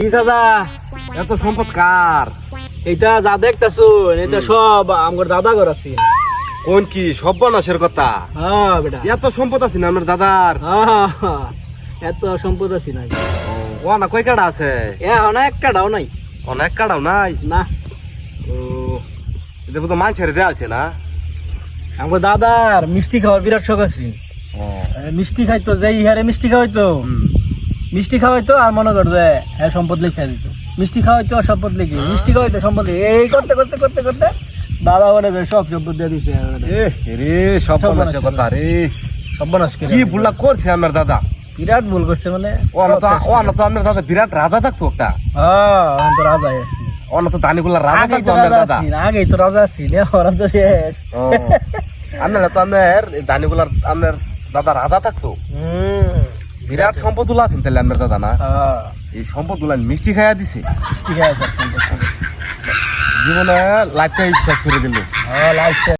কি দাদা এত সম্পদ কার? এটা যা দেখতেছো এটা সব আমার দাদা ঘর আছে। কোন কি সর্বনাশের কথা? হ্যাঁ বেটা, এত সম্পদ আছে না আমার দাদার? হ্যাঁ, এত সম্পদ আছে নাই। ও না কয় কাটা আছে? অনেক কাটাও নাই। অনেক কাটাও নাই না, ও এটা তো মানুষের দেওয়া আছে না? আমার দাদার মিষ্টি খাওয়ার বিরাট শখ আছে। মিষ্টি খাইতো, যেই হারে মিষ্টি খাওয়াইতো, মিষ্টি খাওয়াইতো আর মনে করতো হ্যাঁ সম্পদ লিখে দিত। মিষ্টি খাওয়াইতো আর সম্পদ লিখে, মিষ্টি খাওয়াইতো সম্পদ লিখে, এই করতে করতে করতে করতে দাদা মনে করে সব সম্পদ দিয়ে দিছে। রে সর্বনাশের কথা রে, সর্বনাশ করে কি ভুলটা করছে আমার দাদা? বিরাট ভুল করছে মানে। ও না তো আমার দাদা বিরাট রাজা থাকতো একটা। হ্যাঁ, এখন তো রাজা আছি। ও না তো দানিগুলা রাজা আগেই থাকতো তো আমার রাজা দাদা। আছি, আগেই তো রাজা আছি, ওরা তো শেষ। আপনারা তো আপনার দানিগুলার আপনার দাদা রাজা থাকতো, বিরাট সম্পদ গুলো আছেন তাহলে আপনার দাদা না? এই সম্পদ গুলা মিষ্টি খাইয়া দিছে, মিষ্টি খাওয়া সব সম্পদ। জীবনে লাইফটা শেষ করে দিল। লাইফ